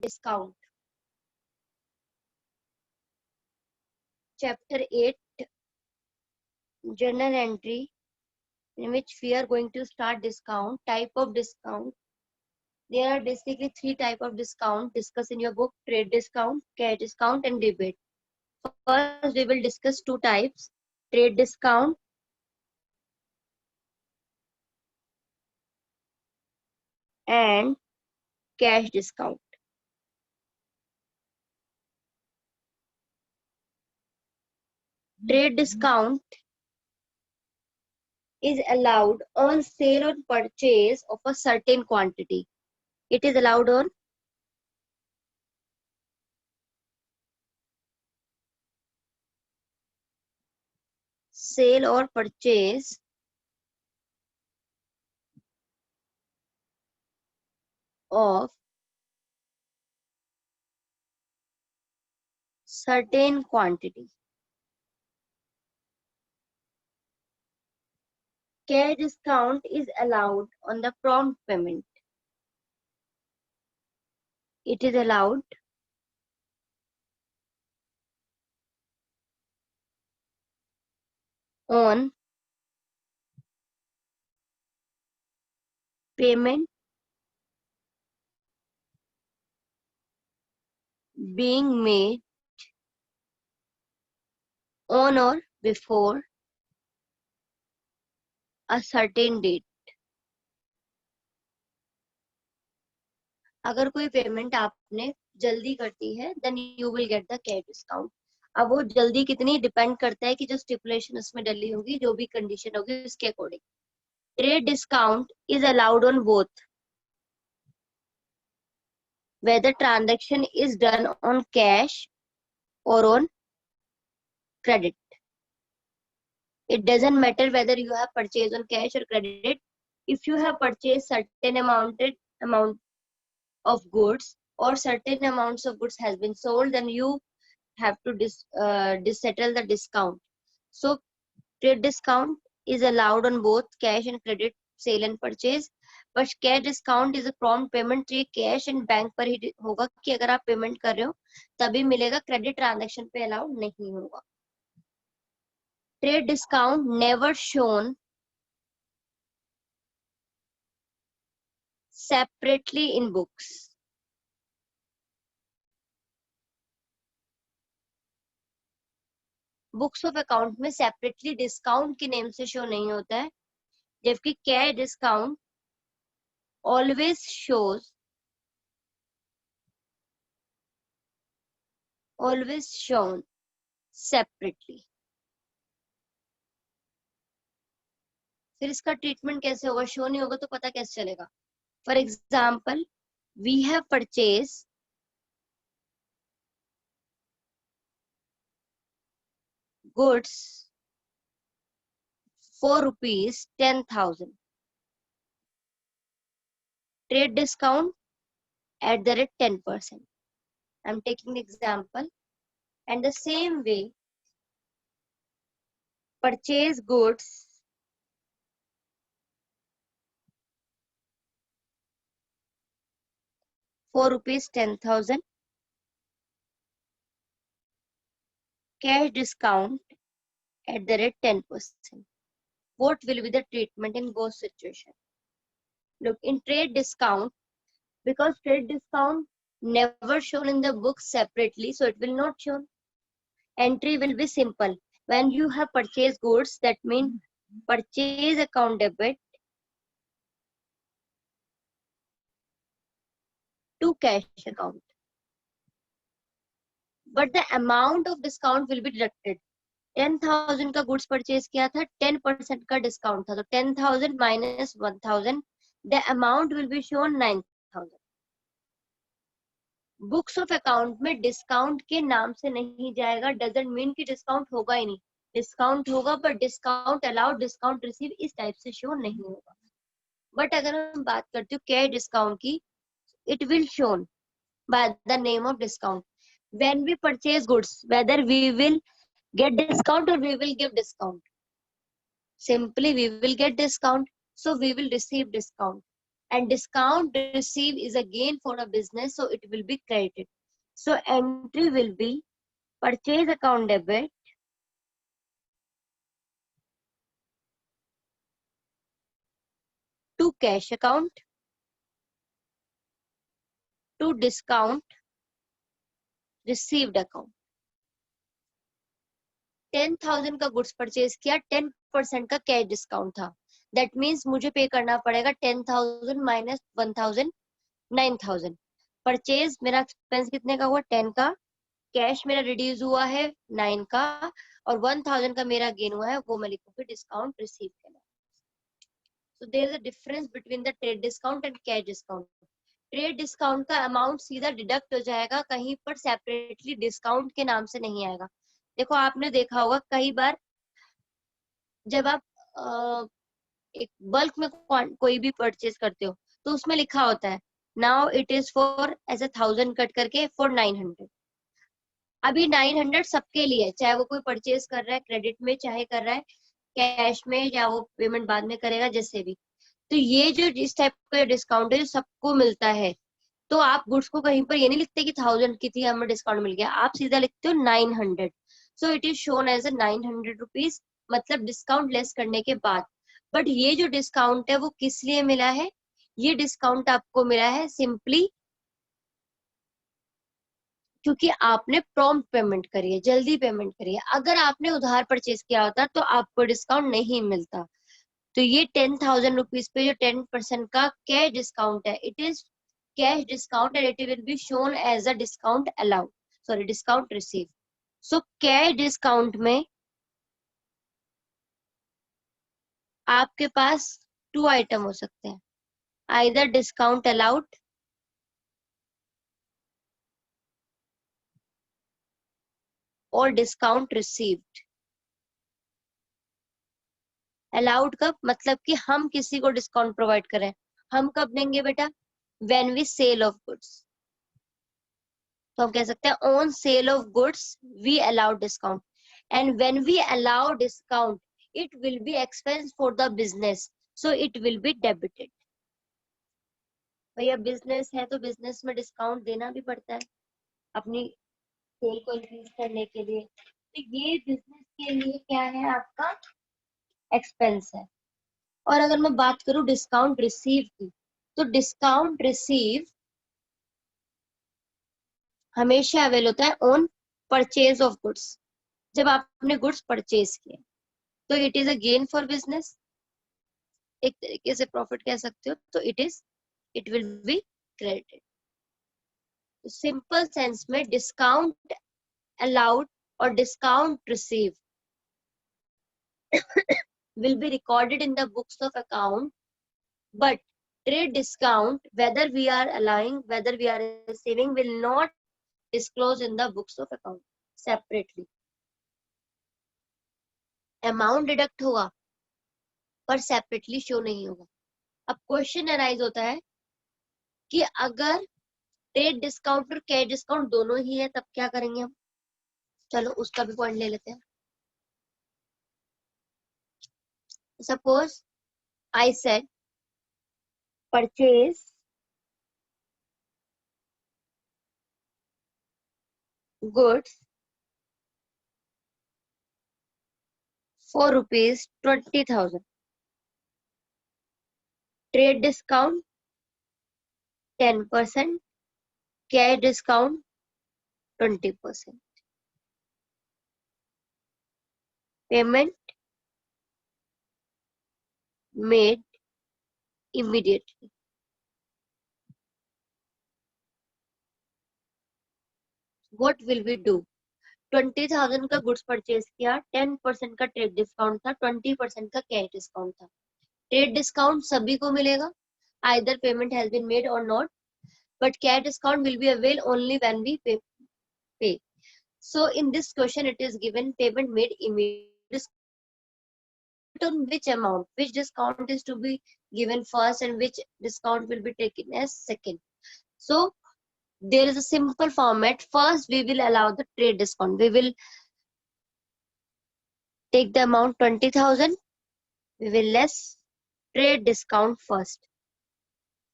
discount. Chapter 8, journal entry, in which we are going to start discount. Type of discount. There are basically 3 type of discount discussed in your book: trade discount, cash discount, and rebate. First, we will discuss 2 types: trade discount and cash discount. Trade discount is allowed on sale or purchase of a certain quantity. It is allowed on sale or purchase of certain quantity. Cash discount is allowed on the prompt payment. It is allowed on payment being made on or before a certain date. अगर कोई payment आपने जल्दी करती है then you will get the cash discount. अब वो जल्दी कितनी डिपेंड करता है कि जो स्टिपुलेशन उसमें डली होगी, जो भी कंडीशन होगी उसके according. Trade discount is allowed on both whether transaction is done on cash or on credit. It doesn't matter whether you have purchased on cash or credit. If you have purchased certain amount of goods or certain amounts of goods has been sold, then you have to settle the discount. So trade discount is allowed on both cash and credit sale and purchase. But cash discount is a prompt payment. तो ये cash and bank पर ही होगा कि अगर आप payment कर रहे हो तभी मिलेगा, क्रेडिट ट्रांजैक्शन पे अलाउड नहीं होगा. Trade discount never shown separately in books. Books of account में सेपरेटली डिस्काउंट के नेम से शो नहीं होता है, जबकि cash discount always shown separately. फिर इसका ट्रीटमेंट कैसे होगा? शो नहीं होगा तो पता कैसे चलेगा? For example, we have purchase goods for rupees 10,000. Trade discount at the rate 10%. I'm taking the example. And the same way, purchase goods for rupees 10,000. Cash discount at the rate 10%. What will be the treatment in both situations? Look, in trade discount, because trade discount never shown in the book separately, so it will not show. Entry will be simple. When you have purchased goods, that means purchase account debit to cash account. But the amount of discount will be deducted. 10,000 का goods purchase किया था, 10% का discount था, तो 10,000 minus 1,000, the amount will be shown 9,000. Books of account में discount के नाम से नहीं जाएगा, डजंट मीन कि डिस्काउंट होगा ही नहीं. डिस्काउंट होगा पर डिस्काउंट अलाउड, डिस्काउंट रिसीव इस टाइप से शो नहीं होगा. बट अगर हम बात करते हो कैश डिस्काउंट की, it will shown by the name of discount. When we purchase goods, whether we will get discount or we will give discount. Simply we will get discount, so we will receive discount. and discount received is a gain for a business, so it will be credited. So entry will be purchase account debit to cash account to discount received account. 10,000 का goods purchase किया, 10% का cash discount था, that means मुझे पे करना पड़ेगा 10,000 minus 1,000, 9,000. Purchase मेरा expense कितने का हुआ, 10 का, कैश मेरा रिड्यूस हुआ है 9 का, और 1,000 का मेरा गेन हुआ है, वो मैं लिखूंगी डिस्काउंट रिसीव के नाम. So there is a difference between the trade discount and cash discount. Trade discount का अमाउंट सीधा डिडक्ट हो जाएगा, कहीं पर सेपरेटली डिस्काउंट के नाम से नहीं आएगा. देखो आपने देखा होगा कई बार जब आप एक बल्क में कोई भी परचेज करते हो तो उसमें लिखा होता है now it is for as a 1,000 cut करके फॉर 900. अभी 900 सबके लिए, चाहे वो कोई परचेज कर रहा है क्रेडिट में, चाहे कर रहा है कैश में, या वो पेमेंट बाद में करेगा, जैसे भी. तो ये जो इस टाइप का डिस्काउंट है जो सबको मिलता है, तो आप गुड्स को कहीं पर ये नहीं लिखते कि 1,000 की थी हमें डिस्काउंट मिल गया, आप सीधा लिखते हो 900. So it is shown as a 900 rupees, मतलब डिस्काउंट लेस करने के बाद. बट ये जो डिस्काउंट है वो किस लिए मिला है, ये डिस्काउंट आपको मिला है सिंपली क्योंकि आपने प्रॉम्प्ट पेमेंट करी है, जल्दी पेमेंट करी है. अगर आपने उधार परचेज किया होता तो आपको डिस्काउंट नहीं मिलता. तो ये 10,000 रुपीज पे जो 10% का कैश डिस्काउंट है, it is cash discount and it will be shown as a discount allowed, sorry discount receive. So cash discount में आपके पास 2 आइटम हो सकते हैं, आइदर डिस्काउंट अलाउड और डिस्काउंट रिसीव्ड. अलाउड कब, मतलब कि हम किसी को डिस्काउंट प्रोवाइड करें, हम कब देंगे बेटा, when we sell of goods. तो हम कह सकते हैं on sale of goods we allow discount, and when we allow discount it will be expense for the business, so it will be debited. भैया बिजनेस है तो बिजनेस में discount देना भी पड़ता है अपनी सेल को इंक्रीज करने के लिए. तो ये बिजनेस के लिए क्या है, आपका एक्सपेंस है. और अगर मैं बात करूं डिस्काउंट रिसीव की, तो डिस्काउंट रिसीव हमेशा अवेल होता है ऑन परचेज ऑफ गुड्स. जब आपने गुड्स परचेज किए तो it is a gain for business, एक तरीके से प्रॉफिट कह सकते हो, तो it will be credited. Simple sense में डिस्काउंट अलाउड और discount receive will be recorded in the books of account, but trade discount, whether we are allowing, whether we are receiving, will not disclose in the books of account separately. Amount deduct होगा पर separately show नहीं होगा. अब question arise होता है कि अगर trade discount और कैश डिस्काउंट दोनों ही है तब क्या करेंगे हम. चलो उसका भी पॉइंट ले लेते हैं. Suppose I said purchase goods for rupees 20,000. Trade discount 10%, cash discount 20%. Payment made immediately. What will we do? 20,000 का गुड्स परचेज किया, 10% का ट्रेड डिस्काउंट था, 20% का कैश डिस्काउंट था. ट्रेड डिस्काउंट सभी को मिलेगा, either payment has been made or not, but cash discount will be available only when we pay. So in this question it is given payment made immediately. On which amount, which discount is to be given first and which discount will be taken as second. So there is a simple format. First we will allow the trade discount. We will take the amount 20,000. We will less trade discount first.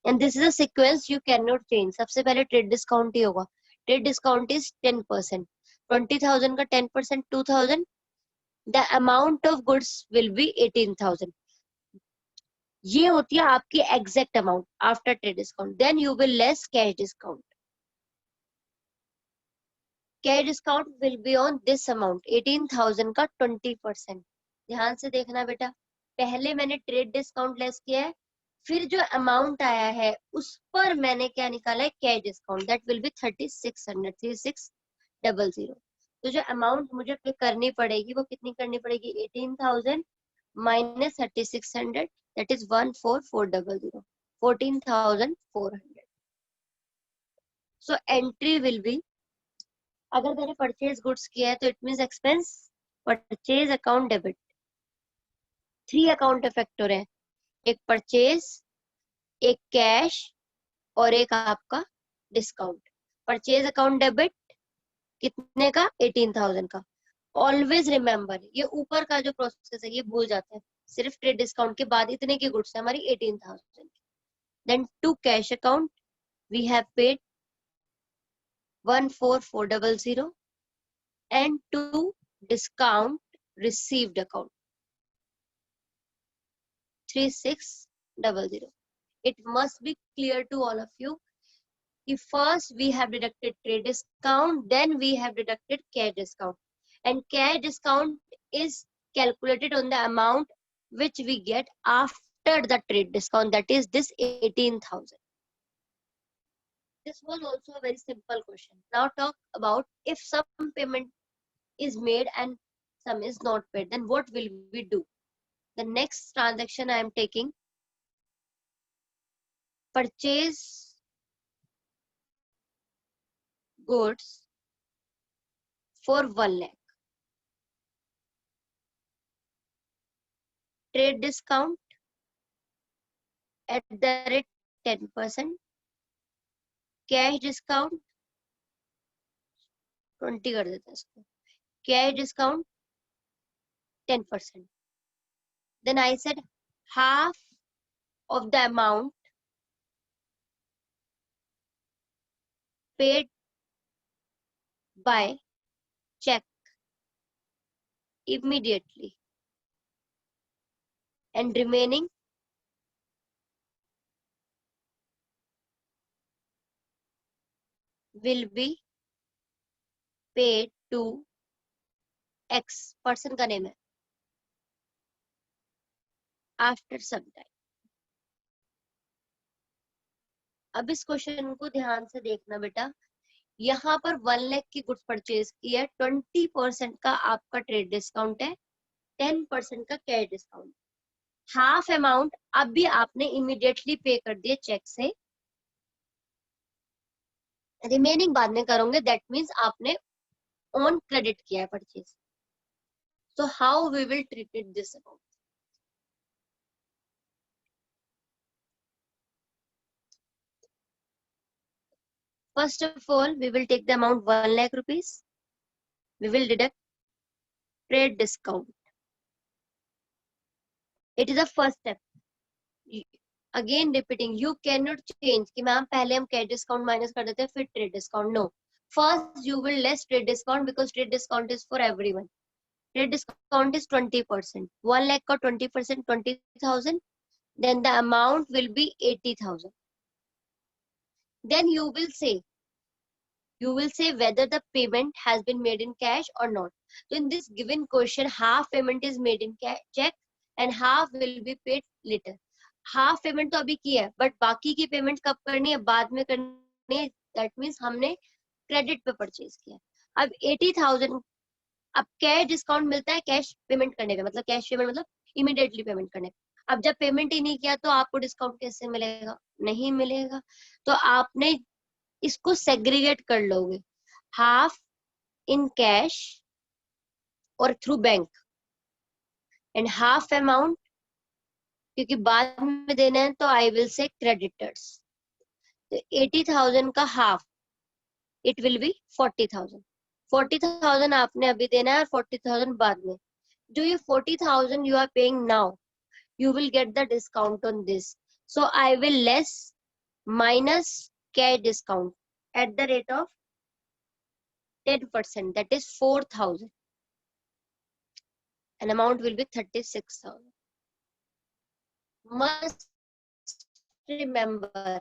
And this is a sequence you can not change. सबसे पहले trade discount ही होगा. Trade discount is 10%. 20,000 का 10% 2,000. The amount of goods will be 18,000. ये होती है आपकी exact amount after trade discount. Then you will less cash discount. Cash discount will be on this amount 18,000 का 20%. ध्यान से देखना बेटा, पहले मैंने ट्रेड डिस्काउंट लेस किया है, फिर जो अमाउंट आया है उस पर मैंने क्या निकाला है, cash discount. That will be 3600, 3600. तो जो अमाउंट मुझे पे करनी पड़ेगी वो कितनी करनी पड़ेगी, 18,000 minus 3600, that is 14,400, 14,400. So entry will B, अगर मैंने परचेज गुड्स किया है तो it means expense, purchase account debit. 3 account effect हो रहे हैं, एक परचेज, एक कैश और एक आपका डिस्काउंट. परचेज अकाउंट डेबिट कितने का, 18,000 का. ऑलवेज रिमेम्बर, ये ऊपर का जो प्रोसेस है ये भूल जाते हैं. सिर्फ ट्रेड डिस्काउंट के बाद इतने की गुड्स है हमारी 18,000. Then to cash account we have paid 14,400 and to discount received account 3600. It must be clear to all of you. If first we have deducted trade discount, then we have deducted cash discount, and cash discount is calculated on the amount which we get after the trade discount, that is this 18,000. This was also a very simple question. Now talk about if some payment is made and some is not paid, then what will we do? The next transaction I am taking, purchase goods for 1 lakh. Trade discount at the rate 10%. Cash discount 20 कर देते हैं इसको. Cash discount 10%. Then I said half of the amount paid by check immediately, and remaining will be paid to X, person का name है, after some time. अब इस question को ध्यान से देखना बेटा, यहाँ पर 1 लाख की गुड्स परचेज की है, 20% का आपका ट्रेड डिस्काउंट है, 10% का कैश डिस्काउंट. हाफ अमाउंट अभी आपने इमीडिएटली पे कर दिए चेक से, रिमेनिंग बाद में करोगे. दैट मीन्स आपने ऑन क्रेडिट किया है purchase. So how we will treat this amount? First of all, we will take the amount 1 lakh rupees. We will deduct trade discount. It is the first step. Again repeating, you cannot change कि ma'am पहले हम cash discount minus कर देते हैं फिर trade discount. No. First you will less trade discount because trade discount is for everyone. Trade discount is 20%. 1 lakh का 20% 20,000. Then the amount will be 80,000. Then you will say whether the payment has been made in cash or not. So in this given question, half payment is made in check and half will be paid later. Half payment तो अभी की है, but बाकी की payment कब करनी है, बाद में करनी है. दैट मीन्स हमने क्रेडिट पे परचेज किया. अब 80,000, अब कैश डिस्काउंट मिलता है कैश पेमेंट करने पे, मतलब कैश पेमेंट मतलब इमीडिएटली पेमेंट करने पे. अब जब पेमेंट ही नहीं किया तो आपको डिस्काउंट कैसे मिलेगा, नहीं मिलेगा. तो आपने इसको सेग्रीगेट कर लोगे, हाफ इन कैश और through bank and half amount, क्योंकि बाद में देना है तो आई विल से क्रेडिटर्स. तो 80,000 का हाफ इट विल बी 40,000. 40,000 आपने अभी देना है और 40,000 बाद में. जो ये 40,000 you are paying now, you will get the discount on this. So I will less minus cash discount at the rate of 10%, that is 4,000. An amount will be 36,000. Must remember,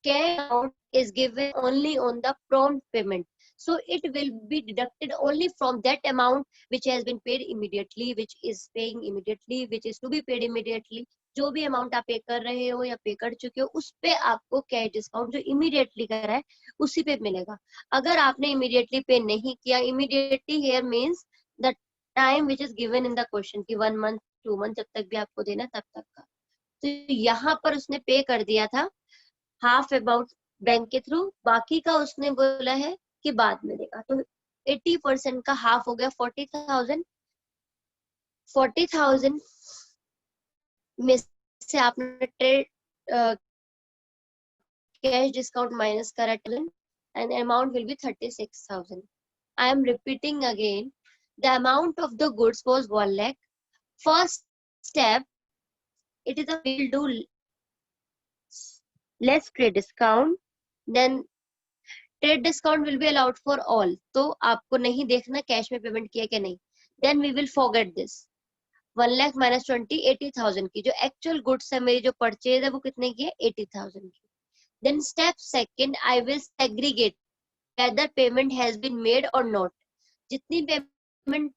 cash amount is given only on the prompt payment. So it will be deducted only from that amount which has been paid immediately, which is paying immediately, which is to be paid immediately. जो भी amount आप पे कर रहे हो या पे कर चुके हो, उस पे आपको कैश डिस्काउंट जो इमीडिएटली करा है उसी पे मिलेगा. अगर आपने इमीडिएटली पे नहीं किया, immediately here means the time which is given in the question की 1 मंथ 2 मंथ जब तक भी आपको देना तब तक का. तो यहाँ पर उसने पे कर दिया था हाफ अमाउंट बैंक के थ्रू, बाकी का उसने बोला है कि बाद में देगा. तो 80% का हाफ हो गया 40,000. 40,000 में से आपने ट्रेड कैश डिस्काउंट माइनस करा and amount will be 36,000. I am repeating again. The amount of the goods was 1 lakh. First step, it is a will do less trade discount. Then trade discount will be allowed for all. तो आपको नहीं देखना cash में payment किया क्या नहीं. Then we will forget this. 1 lakh minus 20, 80,000 की जो एक्चुअल गुड्स है मेरी जो परचेज है वो कितने की है 80,000 की. Then step second, I will segregate whether payment has been made or not. जितनी पेमेंट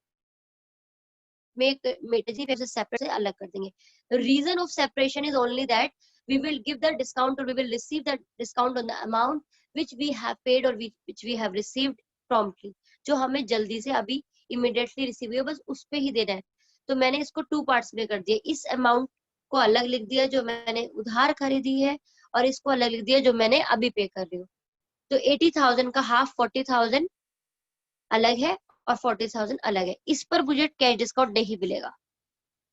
सेपरेट से अलग कर देंगे. The reason of separation is only that we will give the discount or we will receive the discount on the amount which we have paid or which we have received promptly. जो हमें जल्दी से अभी immediately receive हुई है बस उस पे ही देना है. तो मैंने इसको 2 पार्ट्स में कर दिया. इस अमाउंट को अलग लिख दिया जो मैंने उधार खरीदी है और इसको अलग लिख दिया जो मैंने अभी पे कर रही हूँ. तो 80,000 का हाफ 40,000 अलग है और 40,000 अलग है. इस पर मुझे कैश डिस्काउंट नहीं मिलेगा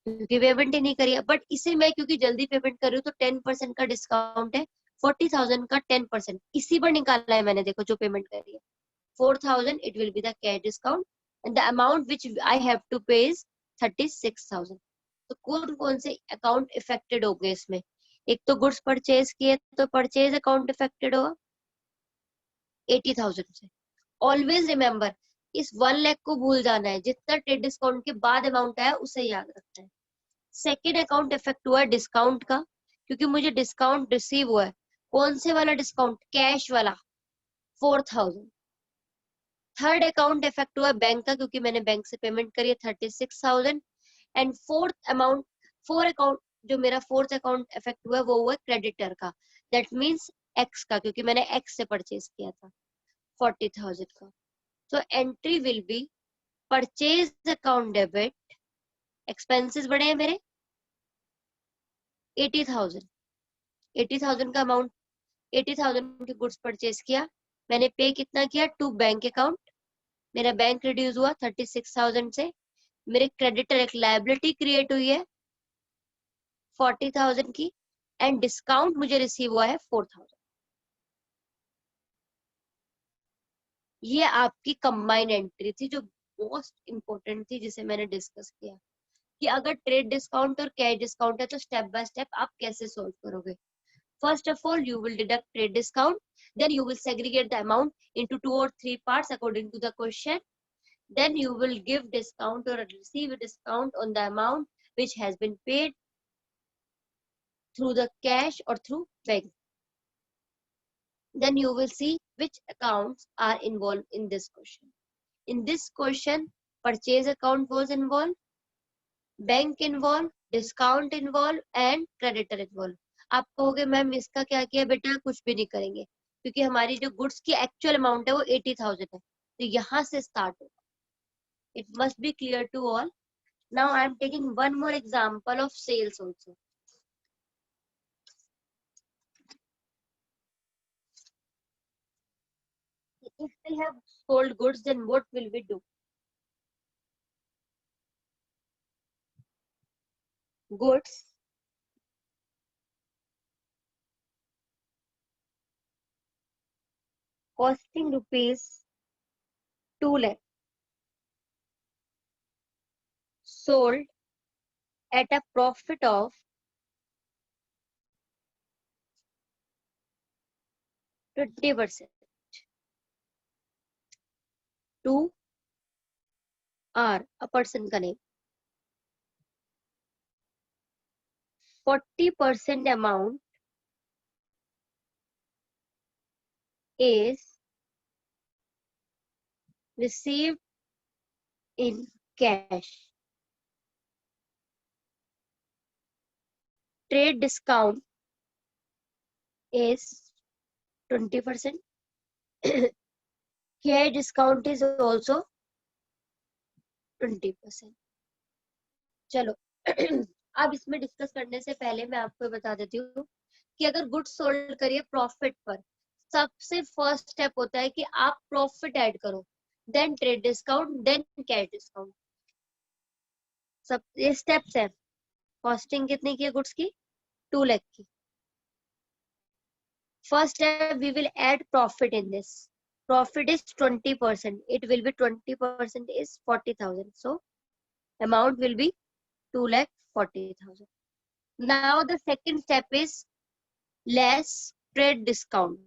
क्योंकि पेमेंट ही नहीं करी है. बट इसे मैं क्योंकि जल्दी पेमेंट कर रही हूँ तो 10% का डिस्काउंट है. 40,000 का 10% इसी पर निकाला है मैंने. देखो जो पेमेंट करी है 4,000, it will be the cash discount and the amount which I have to pay is 36,000. तो कौन कौन से अकाउंट इफेक्टेड हो गए इसमें. एक तो गुड्स परचेज किए तो परचेज अकाउंट इफेक्टेड होगा 80,000 से. ऑलवेज रिमेम्बर, इस 1 लाख को भूल जाना है. जितना ट्रेड डिस्काउंट के बाद अमाउंट आया उसे याद रखना है. सेकेंड अकाउंट इफेक्ट हुआ है डिस्काउंट का क्योंकि मुझे डिस्काउंट रिसीव हुआ है. कौन से वाला डिस्काउंट, कैश वाला 4,000. थर्ड अकाउंट इफेक्ट हुआ बैंक का क्योंकि मैंने बैंक से पेमेंट करी है 36,000. एंड फोर्थ अकाउंट जो मेरा फोर्थ अकाउंट इफेक्ट हुआ है वो हुआ क्रेडिटर का. दैट मीन्स एक्स का क्योंकि मैंने एक्स से परचेज किया था 40,000 का. तो entry will B purchase account debit. Expenses बढ़े हैं मेरे 80,000. 80,000 का अमाउंट 80,000 के गुड्स परचेज किया. मैंने पे कितना किया टू बैंक अकाउंट. मेरा बैंक रिड्यूस हुआ 36,000 से. मेरे क्रेडिटर एक लायबिलिटी क्रिएट हुई है 40,000 की एंड डिस्काउंट मुझे रिसीव हुआ है 4,000. ये आपकी कंबाइंड एंट्री थी जो मोस्ट इंपोर्टेंट थी जिसे मैंने डिस्कस किया कि अगर ट्रेड डिस्काउंट और कैश डिस्काउंट है तो स्टेप बाय स्टेप आप कैसे सोल्व करोगे. First of all, you will deduct trade discount. Then you will segregate the amount into 2 or 3 parts according to the question. Then you will give discount or receive a discount on the amount which has been paid through the cash or through bank. Then you will see which accounts are involved in this question. In this question, purchase account was involved, bank involved, discount involved and creditor involved. आप कहोगे ma'am इसका क्या किया बेटा, कुछ भी नहीं करेंगे क्योंकि हमारी जो गुड्स की एक्चुअल अमाउंट है वो 80,000 है. तो यहाँ से स्टार्ट होगा. It must be clear to all. Now I am taking one more example of sales also. If we have sold goods, then what will we do? Goods costing rupees 2 lakh sold at a profit of 20%. 2 R, a person का name. 40% amount is received in cash. Trade discount is 20%. Cash discount is also 20%. चलो अब इसमें discuss करने से पहले मैं आपको बता देती हूँ कि अगर गुड्स सोल्ड करिए प्रॉफिट पर, सबसे फर्स्ट स्टेप होता है कि आप प्रॉफिट ऐड करो, then trade discount, then cash discount. सब ये स्टेप्स है. कॉस्टिंग कितनी की है गुड्स की? 2 लाख की. First step, we will add profit in this. Profit is 20%. It will be 20% is 40,000. So amount will be 2,40,000. Now the second step is less trade discount.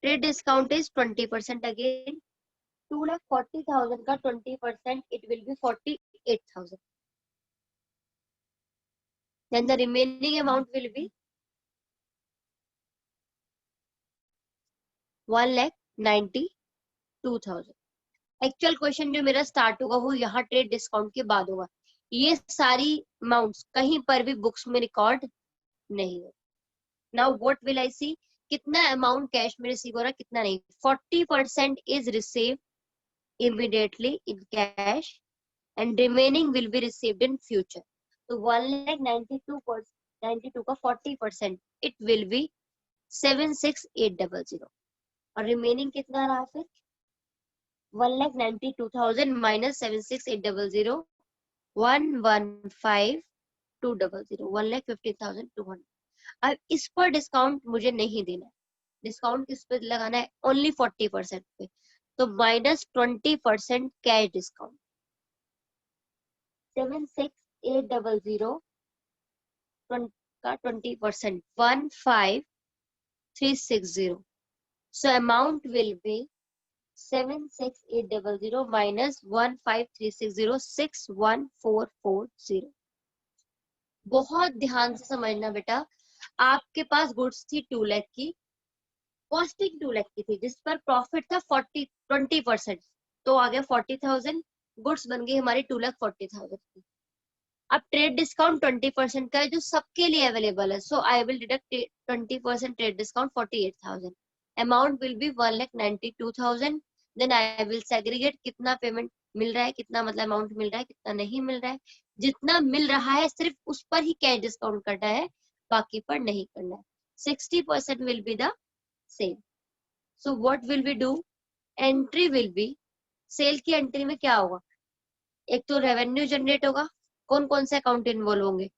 Trade discount is 20% again. 2,40,000 का 20%, it will be 48,000. Then the remaining amount will be 1,92,000. Actual question जो मेरा start होगा वो यहाँ trade discount के बाद होगा. ये सारी अमाउंट्स कहीं पर भी बुक्स में रिकॉर्ड नहीं हो. नाउ व्हाट विल आई सी, कितना अमाउंट कैश में रिसीव हो रहा है, कितना नहीं. 40% is receive immediately in cash and remaining will be received in future. तो 1,92 का 40%, इट विल बी 76,800. और रिमेनिंग कितना रहा फिर? 1,92,000 minus 76,800, 115,200, 1,15,200. अब इस पर डिस्काउंट मुझे नहीं देना है. डिस्काउंट किस पे लगाना है? ओनली 40% पे. तो माइनस 20% कैश डिस्काउंट. 76,800 का 20%, 15,360. So amount will be 76,800 minus 15,360, 61,440. बहुत ध्यान से समझना बेटा. आपके पास गुड्स थी 2 लाख की, कॉस्टिंग 2 लाख की थी, जिस पर प्रॉफिट था 20%, तो आ गया 40,000. गुड्स बन गई हमारी 2,40,000 की. अब ट्रेड डिस्काउंट 20% का है जो सबके लिए अवेलेबल है. So I will deduct 20% trade discount 48,000. Amount will be 1,92,000. Then I will segregate कितना पेमेंट मिल रहा है, कितना मतलब अमाउंट मिल रहा है, कितना नहीं मिल रहा है. जितना मिल रहा है सिर्फ उस पर ही कैश डिस्काउंट करना है, बाकी पर नहीं करना है. 60% will be the same. So what will we do, entry will be, sale की एंट्री में क्या होगा? एक तो रेवेन्यू जनरेट होगा. कौन कौन से अकाउंट इन्वॉल्व होंगे?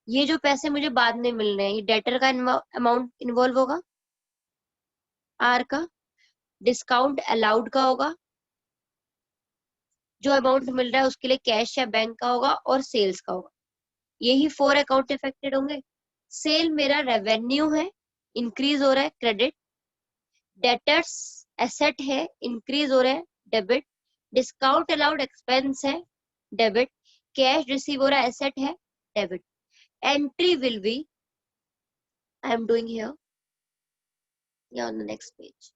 ये जो पैसे मुझे बाद में मिल रहे हैं, ये डेटर का अमाउंट इन्वॉल्व होगा, आर का. डिस्काउंट अलाउड का होगा, जो अमाउंट मिल रहा है उसके लिए कैश या बैंक का होगा, और सेल्स का होगा. यही 4 अकाउंट इफेक्टेड होंगे. सेल मेरा रेवेन्यू है, इंक्रीज हो रहा है, क्रेडिट. डेटर्स एसेट है, इंक्रीज हो रहा है, डेबिट. डिस्काउंट अलाउड एक्सपेंस है, डेबिट. कैश रिसीव हो रहा है, एसेट है, debit. Entry will be, I am doing here या ऑन द नेक्स्ट पेज.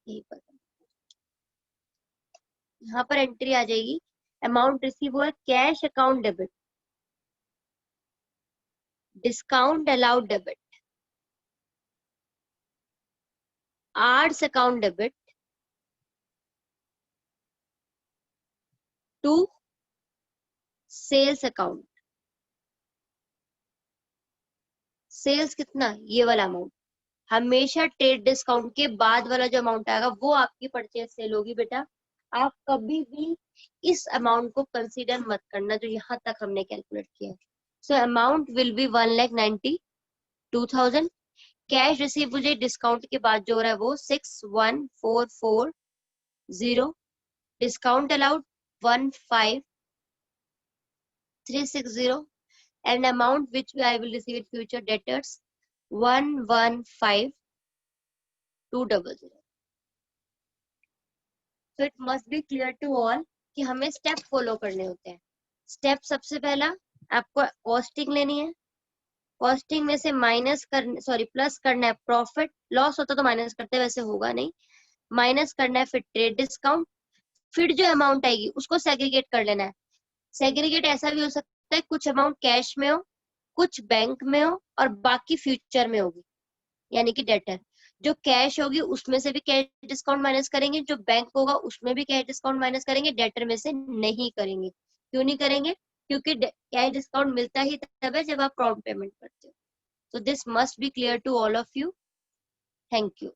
यही पर यहाँ पर एंट्री आ जाएगी. अमाउंट रिसीव हुआ, cash account debit, discount allowed debit, arts account debit to sales account. Sales कितना? ये वाला अमाउंट. हमेशा ट्रेड डिस्काउंट के बाद वाला जो अमाउंट आएगा वो आपकी परचेज सेल होगी बेटा. आप कभी भी इस अमाउंट को कंसीडर मत करना जो यहाँ तक हमने कैलकुलेट किया है. So amount will be 1,92,000. Cash receive मुझे डिस्काउंट के बाद जो हो रहा है वो 61,440. Discount allowed 15,360. and amount which I will receive in future, debtors 115200. So it must be clear to all कि हमें स्टेप फॉलो करने होते हैं. स्टेप सबसे पहला आपको कॉस्टिंग लेनी है. कॉस्टिंग में से प्लस करना है प्रॉफिट. लॉस होता तो माइनस करते, वैसे होगा नहीं. माइनस करना है फिर ट्रेड डिस्काउंट. फिर जो अमाउंट आएगी उसको सेग्रीगेट कर लेना है. सेग्रीगेट ऐसा भी हो सकता है कुछ अमाउंट कैश में हो, कुछ बैंक में हो और बाकी फ्यूचर में होगी, यानी कि डेटर. जो कैश होगी उसमें से भी कैश डिस्काउंट माइनस करेंगे, जो बैंक होगा उसमें भी कैश डिस्काउंट माइनस करेंगे, डेटर में से नहीं करेंगे. क्यों नहीं करेंगे? क्योंकि कैश डिस्काउंट मिलता ही तब है जब आप प्रॉम्प्ट पेमेंट करते हो. So this must be clear to all of you. Thank you.